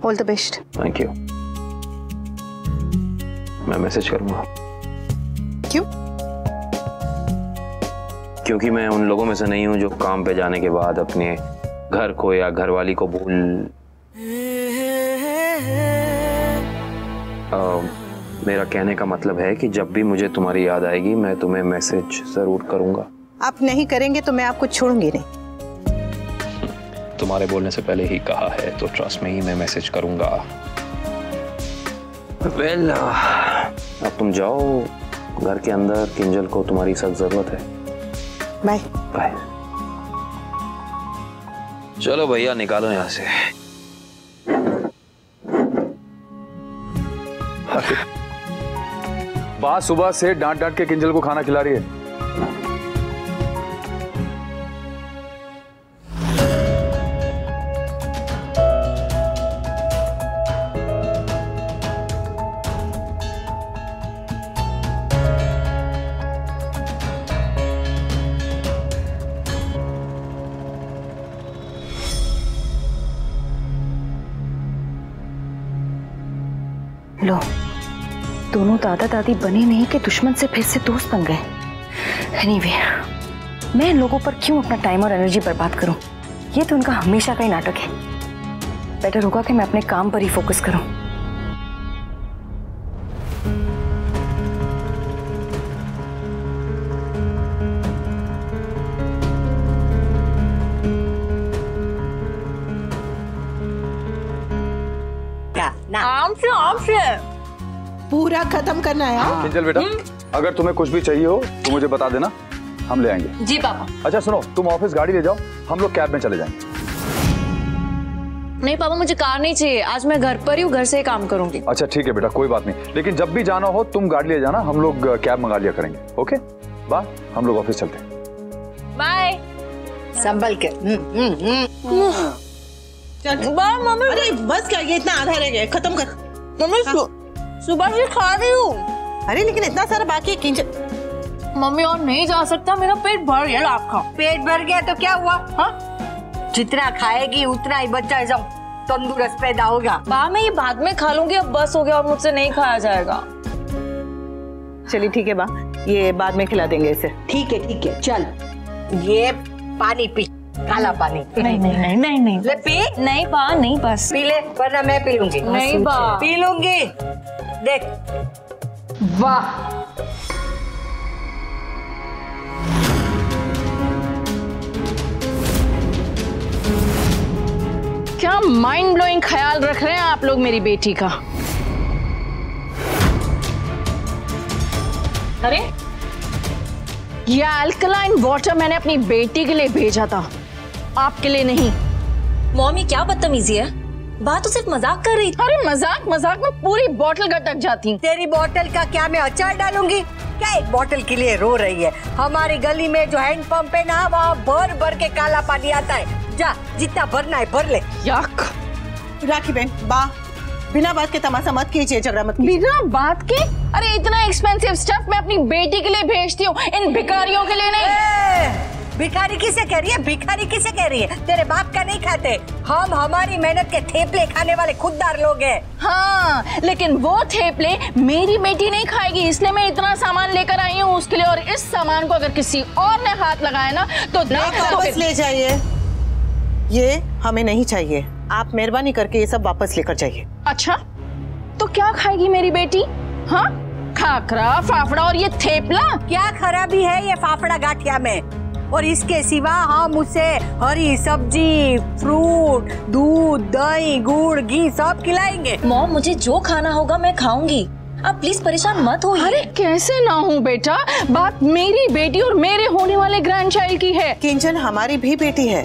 All the best. Thank you. मैं message करूंगा। क्यों? क्योंकि मैं उन लोगों में से नहीं हूं जो काम पे जाने के बाद अपने घर को या घरवाली को भूल मेरा कहने का मतलब है कि जब भी मुझे तुम्हारी याद आएगी मैं तुम्हें मैसेज जरूर करूंगा। आप नहीं करेंगे तो मैं आपको छोड़ूंगी नहीं। तुम्हारे बोलने से पहले ही कहा है तो ट्रस्ट में ही मैं मैसेज करूंगा। वेल, अब तुम जाओ घर के अंदर, किंजल को तुम्हारी सख्त जरूरत है। Bye bye. चलो भैया निकालो यहां से। बा सुबह से डांट डांट के किंजल को खाना खिला रही है। लो, दोनों दादा दादी बने नहीं कि दुश्मन से फिर से दोस्त बन गए। एनीवे, मैं इन लोगों पर क्यों अपना टाइम और एनर्जी बर्बाद करूं? ये तो उनका हमेशा का ही नाटक है। बेटर होगा कि मैं अपने काम पर ही फोकस करूं। पूरा खत्म करना है। किंजल बेटा, अगर तुम्हें कुछ भी चाहिए हो तो मुझे बता देना, हम ले आएंगे। जी पापा। अच्छा सुनो, तुम ऑफिस गाड़ी ले जाओ, हम लोग कैब में चले जाएंगे। नहीं पापा, मुझे कार नहीं चाहिए, आज मैं घर पर ही हूँ, घर से ही काम करूंगी। अच्छा ठीक है बेटा, कोई बात नहीं, लेकिन जब भी जाना हो तुम गाड़ी ले जाना, हम लोग कैब मंगा लिया करेंगे। ओके बाय, हम लोग ऑफिस चलते हैं। बाय। संभल के। मम्मी, अरे बस क्या, ये इतना आधा रह गया, खत्म कर। मम्मी सुबह से खा रही हूँ। अरे लेकिन इतना सारा बाकी है किंजल। मम्मी और नहीं जा सकता, मेरा पेट भर गया। आप खाओ। पेट भर गया तो क्या हुआ? हाँ, जितना खाएगी उतना ही बच्चा एकदम तंदुरुस्त पैदा होगा। बा मैं ये बाद में खा लूंगी, अब बस हो गया और मुझसे नहीं खाया जाएगा। चलिए ठीक है बा, ये बाद में खिला देंगे इसे। ठीक है, चल ये पानी पी, काला पानी। नहीं नहीं नहीं नहीं नहीं। ले पी। नहीं बा, नहीं बस। पी ले, वरना मैं पी लूंगी। नहीं बा। पी लूंगी, देख। वाह, क्या माइंड ब्लोइंग ख्याल रख रहे हैं आप लोग मेरी बेटी का। अरे ये अल्कलाइन वाटर मैंने अपनी बेटी के लिए भेजा था, आपके लिए नहीं। मॉमी क्या बदतमीजी है, बात तो सिर्फ मजाक कर रही थी। अरे मजाक में पूरी बोतल गटक जाती। तेरी बोतल का क्या मैं अचार डालूंगी? क्या एक बोतल के लिए रो रही है? हमारी गली में जो हैंड पंप है ना, वहाँ भर भर के काला पानी आता है। जा, जितना भरना है भर ले। यक। राखी बहन, बा बिना बात के तमाशा मत कीजिए, झगड़ा मत कीजिए। बिना बात के? अरे इतना एक्सपेंसिव स्टफ मैं अपनी बेटी के लिए भेजती हूँ, इन भिखारियों के लिए नहीं। भिखारी किसे कह रही है? भिखारी किसे कह रही है? तेरे बाप का नहीं खाते हम, हमारी मेहनत के थेपले खाने वाले खुददार लोग हैं। हाँ, लेकिन वो थेपले मेरी बेटी नहीं खाएगी, इसलिए मैं इतना सामान लेकर आई हूँ उसके लिए। और इस सामान को अगर किसी और ने हाथ लगाया ना तो वापस ले जाइए, ये हमें नहीं चाहिए। आप मेहरबानी करके ये सब वापस लेकर जाइए। अच्छा, तो क्या खाएगी मेरी बेटी? हाँ, खाकरा, फाफड़ा और ये थेपला? क्या खराबी है ये फाफड़ा गाठिया में? और इसके सिवा हम उसे हरी सब्जी, फ्रूट, दूध, दही, गुड़, घी सब खिलाएंगे। मॉम मुझे जो खाना होगा मैं खाऊंगी, आप प्लीज परेशान मत होइए। अरे कैसे ना हूँ बेटा, बात मेरी बेटी और मेरे होने वाले ग्रैंड चाइल्ड की है। किंजल हमारी भी बेटी है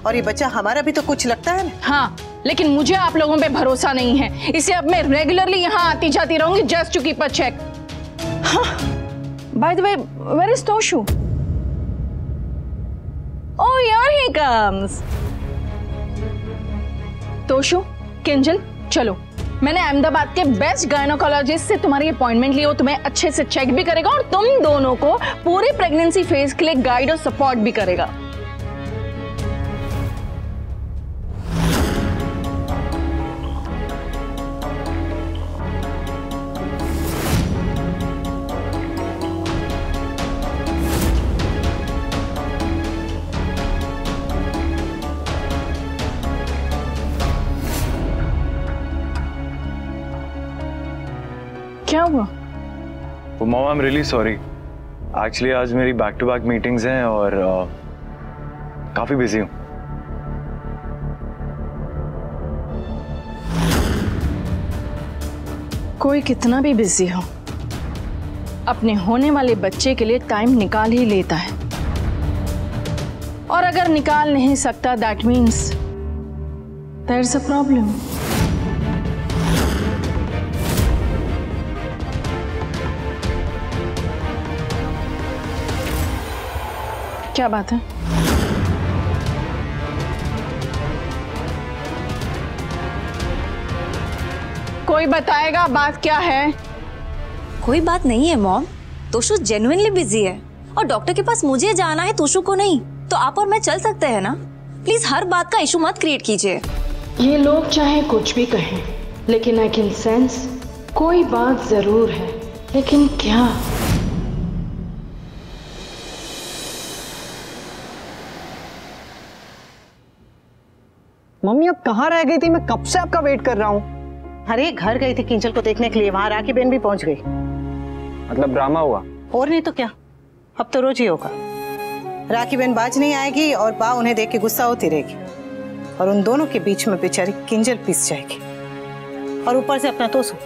और ये बच्चा हमारा भी तो कुछ लगता है ना। हाँ, लेकिन मुझे आप लोगों पे भरोसा नहीं है, इसे अब मैं रेगुलरली यहाँ आती जाती रहूंगी just to keep a check. By the way, where is Toshu? Oh, here he comes. Toshu, Kinjal, चलो। मैंने अहमदाबाद के बेस्ट गायनोकोलॉजिस्ट से तुम्हारी अपॉइंटमेंट ली हो, तुम्हें अच्छे से चेक भी करेगा और तुम दोनों को पूरी प्रेगनेंसी फेज के लिए गाइड और सपोर्ट भी करेगा। Mom I am really sorry. Actually आज मेरी बैक टू बैक मीटिंग्स हैं और काफी बिजी हूँ। कोई कितना भी बिजी हो, अपने होने वाले बच्चे के लिए टाइम निकाल ही लेता है, और अगर निकाल नहीं सकता that means there is a problem. क्या बात है? कोई बताएगा बात क्या है? कोई बात नहीं है मॉम, तोशु जेन्युइनली बिजी है और डॉक्टर के पास मुझे जाना है, तोशु को नहीं। तो आप और मैं चल सकते हैं ना? प्लीज हर बात का इशू मत क्रिएट कीजिए। ये लोग चाहे कुछ भी कहें, लेकिन आई कैन सेंस कोई बात जरूर है, लेकिन क्या? मम्मी आप कहाँ रह गई थी? मैं कब से आपका वेट कर रहा हूँ। अरे घर गई थी किंजल को देखने के लिए, वहां राखी बहन भी पहुंच गई। मतलब ड्रामा हुआ? और नहीं तो क्या, अब तो रोज ही होगा। राखी बहन बाज नहीं आएगी और बा उन्हें देख के गुस्सा होती रहेगी, और उन दोनों के बीच में बेचारी किंजल पिस जाएगी। और ऊपर से अपना तोसु,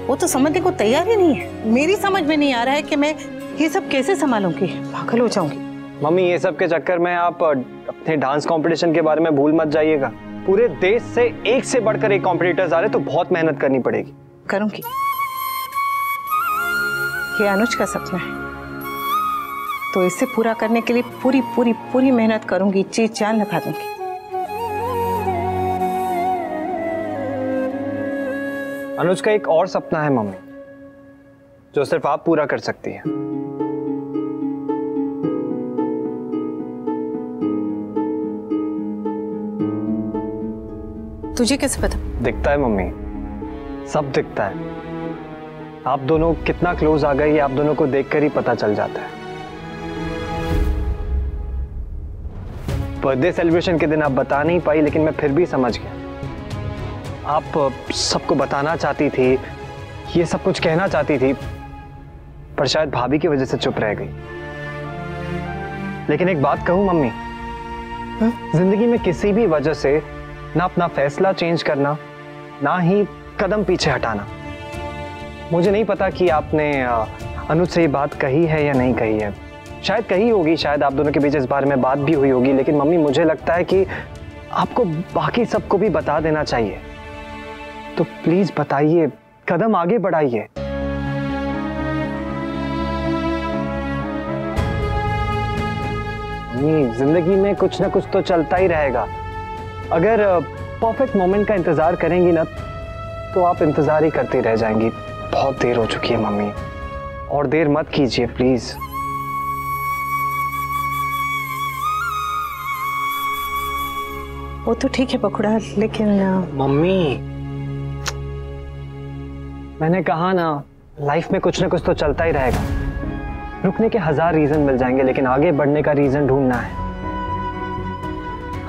वो तो समझने को तैयार ही नहीं है। मेरी समझ में नहीं आ रहा है कि मैं ये सब कैसे संभालूंगी, पागल हो जाऊंगी। मम्मी ये सब के चक्कर में आप अपने डांस कंपटीशन के बारे में भूल मत जाइएगा। पूरे देश से एक से बढ़कर एक कॉम्पिटिटर्स आ रहे, तो बहुत मेहनत करनी पड़ेगी। करूंगी, ये अनुज का सपना है, तो इसे पूरा करने के लिए पूरी पूरी पूरी मेहनत करूंगी, चीज जान लगा दूंगी। अनुज का एक और सपना है मम्मी, जो सिर्फ आप पूरा कर सकती है। तुझे कैसे पता? दिखता है मम्मी, सब दिखता है। आप दोनों कितना क्लोज आ गए ये आप दोनों को देखकर ही पता चल जाता है। बर्थडे सेलिब्रेशन के दिन आप बता नहीं पाई, लेकिन मैं फिर भी समझ गया। आप सबको बताना चाहती थी, ये सब कुछ कहना चाहती थी, पर शायद भाभी की वजह से चुप रह गई। लेकिन एक बात कहूं मम्मी, जिंदगी में किसी भी वजह से ना अपना फैसला चेंज करना, ना ही कदम पीछे हटाना। मुझे नहीं पता कि आपने अनुज से ये बात कही है या नहीं कही है। शायद कही होगी, शायद आप दोनों के बीच इस बारे में बात भी हुई होगी, लेकिन मम्मी मुझे लगता है कि आपको बाकी सबको भी बता देना चाहिए। तो प्लीज बताइए, कदम आगे बढ़ाइए। जिंदगी में कुछ ना कुछ तो चलता ही रहेगा। अगर परफेक्ट मोमेंट का इंतजार करेंगी ना, तो आप इंतजार ही करती रह जाएंगी। बहुत देर हो चुकी है मम्मी, और देर मत कीजिए प्लीज। वो तो ठीक है पकुड़ा, लेकिन मम्मी मैंने कहा ना, लाइफ में कुछ ना कुछ तो चलता ही रहेगा। रुकने के 1000 रीजन मिल जाएंगे, लेकिन आगे बढ़ने का रीजन ढूंढना है।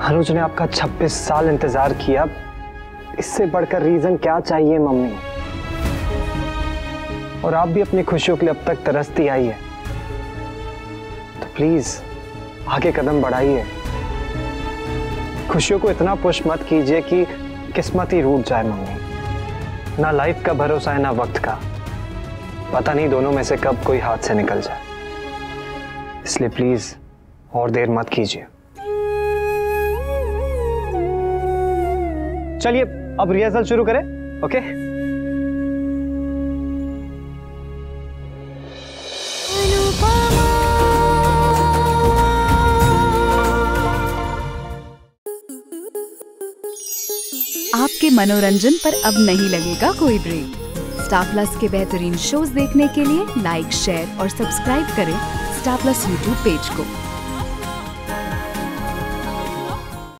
अनुज ने आपका 26 साल इंतजार किया, इससे बढ़कर रीजन क्या चाहिए मम्मी? और आप भी अपनी खुशियों के लिए अब तक तरसती आई है, तो प्लीज आगे कदम बढ़ाइए। खुशियों को इतना पुश मत कीजिए कि किस्मत ही रूठ जाए मम्मी। ना लाइफ का भरोसा है ना वक्त का, पता नहीं दोनों में से कब कोई हाथ से निकल जाए। इसलिए प्लीज और देर मत कीजिए। चलिए अब रिहर्सल शुरू करें, ओके? आपके मनोरंजन पर अब नहीं लगेगा कोई ब्रेक। स्टार प्लस के बेहतरीन शोज देखने के लिए लाइक, शेयर और सब्सक्राइब करें स्टार प्लस यूट्यूब पेज को।